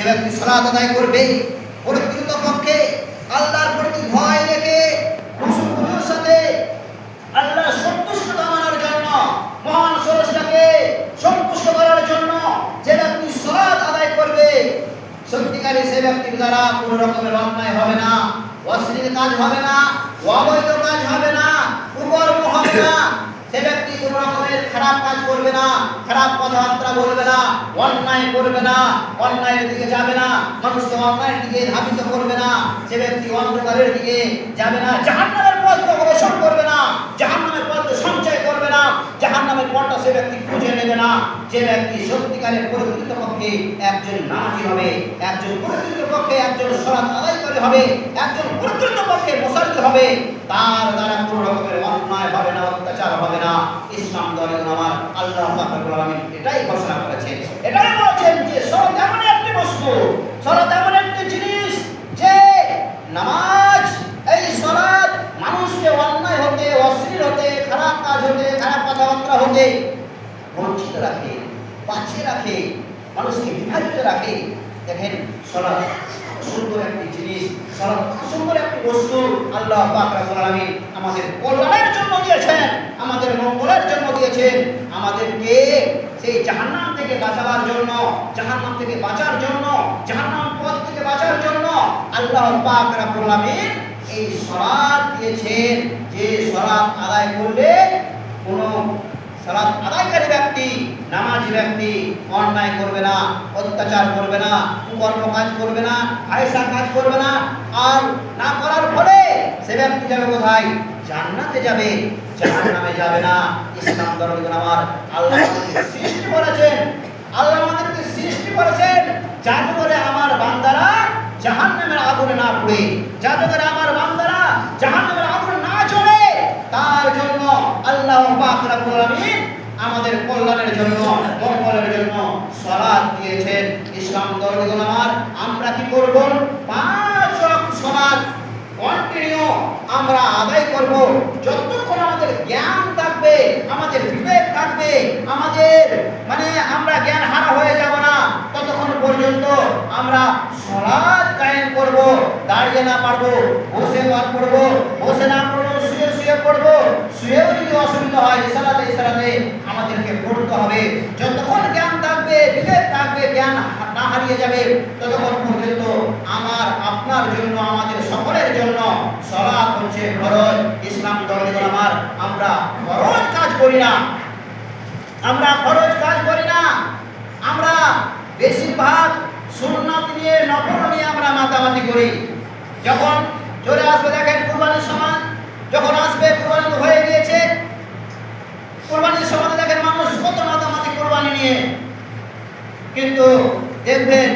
যে ব্যক্তি সালাত আদায় করবে প্রকৃত পক্ষে আল্লাহর প্রতি ভয় রেখে খুশুর সাথে আল্লাহ সন্তুষ্ট কামনার জন্য, মহান স্রষ্টাকে সন্তুষ্ট করার জন্য যে ব্যক্তি সালাত আদায় করবে, সত্যিকারী সে ব্যক্তির দ্বারা কোনো রকমের অন্যায় হবে না, অশ্লীল কাজ হবে না, অবৈধ কাজ হবে না, কুকর্ম হবে না। সে ব্যক্তি কোনো রকমের খারাপ কাজ করবে না, খারাপ কথাবার্তা বলবে না, অন্যায় করবে না, অন্যায়ের দিকে যাবে না, মানুষকে অন্যায়ের দিকে ধাবিত করবে না। সে ব্যক্তি অন্ধকারের দিকে যাবে না, জাহান্নামের পথ অগ্রসর করবে না, জাহান্নামের পথ সঞ্চয় করবে না, জাহান্নামের পথটা সে ব্যক্তি খুঁজে নেবে না। যে ব্যক্তি সত্যিকারের প্রকৃত পক্ষে একজন নামাজি হবে, একজন প্রকৃত পক্ষে একজন সালাত আদায়কারী হবে, একজন প্রকৃত পক্ষে মুসল্লি হবে, তার দ্বারা কোনো রকমের অন্যায় হবে না, অত্যাচার হবে না। ইসলাম ধর্মের আমার আল্লাহ পাক রব্বুল আলামিন এটাই ঘোষণা করেছেন, এটাই বলেছেন যে সালাত এমন একটি বস্তু, সালাত এমন একটি জিনিস যে নামাজ, এই সালাত মানুষকে অন্যায় হতে, অশ্লীল হতে, খারাপ কাজ হতে, খারাপ কথাবার্তা হতে বঞ্চিত রাখে, বাঁচিয়ে রাখে, মানুষকে বিভাজিত রাখে। দেখেন সালাত সুন্দর একটি জিনিস, সালাত সুন্দর একটি বস্তু আল্লাহ পাক রব্বুল আলামিন আমাদের কল্যাণের জন্য দিয়েছেন, আমাদের মঙ্গলের জন্য দিয়েছেন, আমাদেরকে সেই জাহান্নাম থেকে বাঁচাবার জন্য, জাহান্নাম থেকে বাঁচার জন্য, জাহান্নাম পথ থেকে বাঁচার জন্য আল্লাহ পাক রব্বুল আলামিন এই সালাত দিয়েছেন। যে সালাত আদায় করলে কোনো সালাত আদায়কারী ব্যক্তি, নামাজি ব্যক্তি অন্যায় করবে না, অত্যাচার করবে না, কুকর্ম কাজ করবে না, আয়সা কাজ করবে না, আর না করার ফলে সে ব্যক্তি যাবে কোথায়? জান্নাতে যাবে, জাহান্নামে যাবে না। ইসলাম ধর্মের আমার আল্লাহ আমাদেরকে সৃষ্টি করেছেন, আল্লাহ আমাদেরকে সৃষ্টি করেছেন যাতে করে আমার বান্দারা জাহান্নামের আগুনে না পড়ে, যাতে করে আমার বান্দারা জাহান্নামের আগুনে না জ্বলে, তার জন্য আল্লাহ পাক রব্বুল আলামিন আমাদের কল্যাণের জন্য, মঙ্গলের জন্য সালাত দিয়েছেন। ইসলাম ধর্মের আমার আমরা কি করব? 5 ওয়াক্ত সালাত কন্টিনিউ আমরা আদায় করব। যতক্ষণ আমাদের জ্ঞান থাকবে, আমাদের বিবেক থাকবে, আমাদের আমরা জ্ঞান হারা হয়ে যাব না, ততক্ষণ পর্যন্ত আমরা সালাত কায়েম করব। দাঁড়িয়ে না পারবো, বসে পড়বো, বসে না পড়বো, শুয়ে পড়বো, শুয়েও যদি অসুবিধা হয় ইশারাতে আমাদেরকে পড়তে হবে। যতক্ষণ জ্ঞান থাকবে, বিবেক থাকবে, জ্ঞান না হারিয়ে যাবে, ততক্ষণ পর্যন্ত আমার আপনার জন্য, আমাদের সকলের জন্য সালাত হচ্ছে ফরজ। ইসলাম ধর্মের আমার আমরা ফরজ কাজ করি না, আমরা ফরজ কাজ করি না, আমরা বেশিরভাগ সুন্নাত নিয়ে, নফল নিয়ে আমরা মাতামাতি করি। যখন চলে আসবে দেখেন কুরবানির সময়, যখন আসবে কুরবানি তো হয়ে গিয়েছে, কুরবানির সময় দেখেন মানুষ কত মাতামাতি কুরবানি নিয়ে, কিন্তু দেখবেন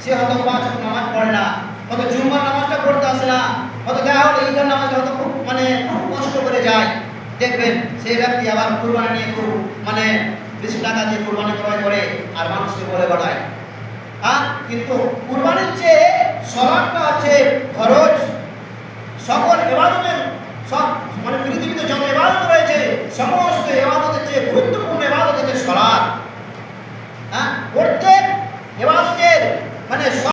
সে হয়তো 5 ওয়াক্ত নামাজ পড়ে না, হয়তো জুম্মার নামাজটা পড়তে আসে না, হয়তো দেখা হলো ঈদের নামাজ হয়তো খুব কষ্ট করে যায়। দেখবেন সেই ব্যক্তি আবার কুরবানি নিয়ে খুব বেশি টাকা দিয়ে কুরবানি ক্রয় করে আর মানুষকে বলে বেড়ায়। কিন্তু কুরবানির চেয়ে সালাতটা হচ্ছে ফরজ। সকল ইবাদতের সব পৃথিবীতে যত ইবাদত রয়েছে, সমস্ত ইবাদতের চেয়ে গুরুত্বপূর্ণ ইবাদত হচ্ছে সালাত। প্রত্যেক ইবাদতের